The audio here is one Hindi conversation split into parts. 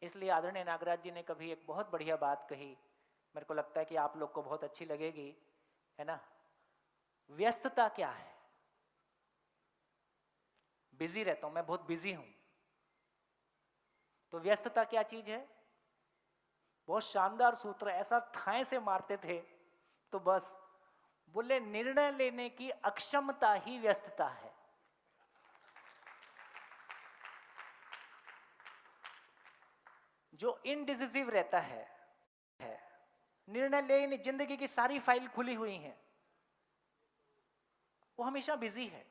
इसलिए आदरणीय नागराज जी ने कभी एक बहुत बढ़िया बात कही, मेरे को लगता है कि आप लोग को बहुत अच्छी लगेगी, है ना। व्यस्तता क्या है? बिजी रहता हूं, मैं बहुत बिजी हूं। तो व्यस्तता क्या चीज है? बहुत शानदार सूत्र, ऐसा ठाए से मारते थे तो बस बोले निर्णय लेने की अक्षमता ही व्यस्तता है। जो इनडिसिसिव रहता है, निर्णय ले नहीं, जिंदगी की सारी फाइल खुली हुई है, वो हमेशा बिजी है।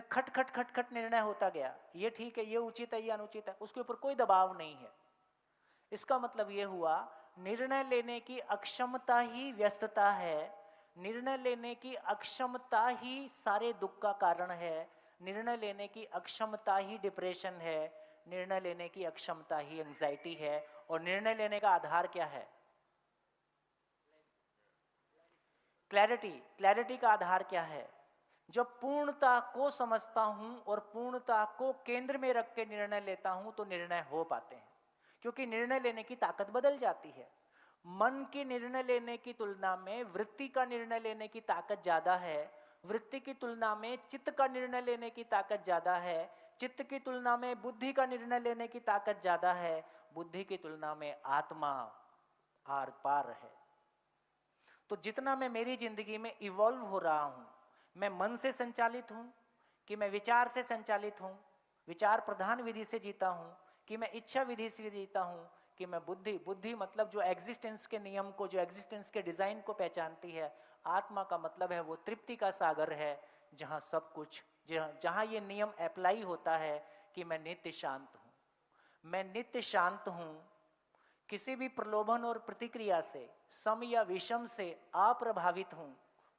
खट खट खट खट निर्णय होता गया, ये ठीक है, ये उचित है, ये अनुचित है, उसके ऊपर कोई दबाव नहीं है। इसका मतलब ये हुआ निर्णय लेने की अक्षमता ही व्यस्तता है। निर्णय लेने की अक्षमता ही सारे दुख का कारण है। निर्णय लेने की अक्षमता ही डिप्रेशन है। निर्णय लेने की अक्षमता ही एंजाइटी है। और निर्णय लेने का आधार क्या है? क्लैरिटी। क्लैरिटी का आधार क्या है? जब पूर्णता को समझता हूं और पूर्णता को केंद्र में रख के निर्णय लेता हूं तो निर्णय हो पाते हैं। क्योंकि निर्णय लेने की ताकत बदल जाती है। मन के निर्णय लेने की तुलना में वृत्ति का निर्णय लेने की ताकत ज्यादा है। वृत्ति की तुलना में चित्त का निर्णय लेने की ताकत ज्यादा है। चित्त की तुलना में बुद्धि का निर्णय लेने की ताकत ज्यादा है। बुद्धि की तुलना में आत्मा आर पार है। तो जितना मैं मेरी जिंदगी में इवॉल्व हो रहा हूं, मैं मन से संचालित हूं कि मैं विचार से संचालित हूं, विचार प्रधान विधि से जीता हूं कि मैं इच्छा विधि से जीता हूं, कि मैं बुद्धि, बुद्धि मतलब जो एग्जिस्टेंस के नियम को, जो एग्जिस्टेंस के डिजाइन को पहचानती है। आत्मा का मतलब है वो तृप्ति का सागर है, जहां सब कुछ, जहां ये नियम अप्लाई होता है कि मैं नित्य शांत हूं। मैं नित्य शांत हूं, किसी भी प्रलोभन और प्रतिक्रिया से, सम या विषम से अप्रभावित हूं।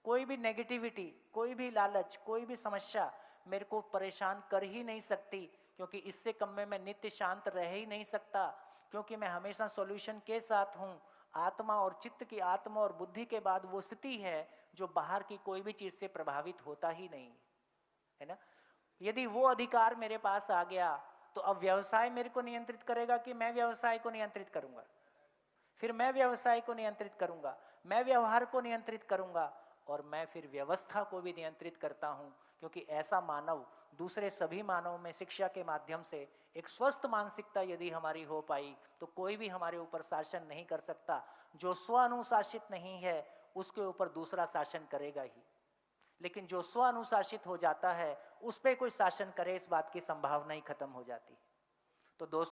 कोई भी नेगेटिविटी, कोई भी लालच, कोई भी समस्या मेरे को परेशान कर ही नहीं सकती, क्योंकि इससे कम में मैं नित्य शांत रह ही नहीं सकता, क्योंकि मैं हमेशा सॉल्यूशन के साथ हूं। आत्मा और चित्त की, आत्मा और बुद्धि के बाद वो स्थिति है जो बाहर की कोई भी चीज से प्रभावित होता ही नहीं है ना। यदि वो अधिकार मेरे पास आ गया तो अब व्यवसाय मेरे को नियंत्रित करेगा कि मैं व्यवसाय को नियंत्रित करूंगा? फिर मैं व्यवसाय को नियंत्रित करूंगा, मैं व्यवहार को नियंत्रित करूंगा, और मैं फिर व्यवस्था को भी नियंत्रित करता हूं। क्योंकि ऐसा मानव दूसरे सभी मानव में शिक्षा के माध्यम से एक स्वस्थ मानसिकता यदि हमारी हो पाई तो कोई भी हमारे ऊपर शासन नहीं कर सकता। जो स्व अनुशासित नहीं है उसके ऊपर दूसरा शासन करेगा ही, लेकिन जो स्व अनुशासित हो जाता है उस पर कोई शासन करे, इस बात की संभावना ही खत्म हो जाती है। तो दोस्तों,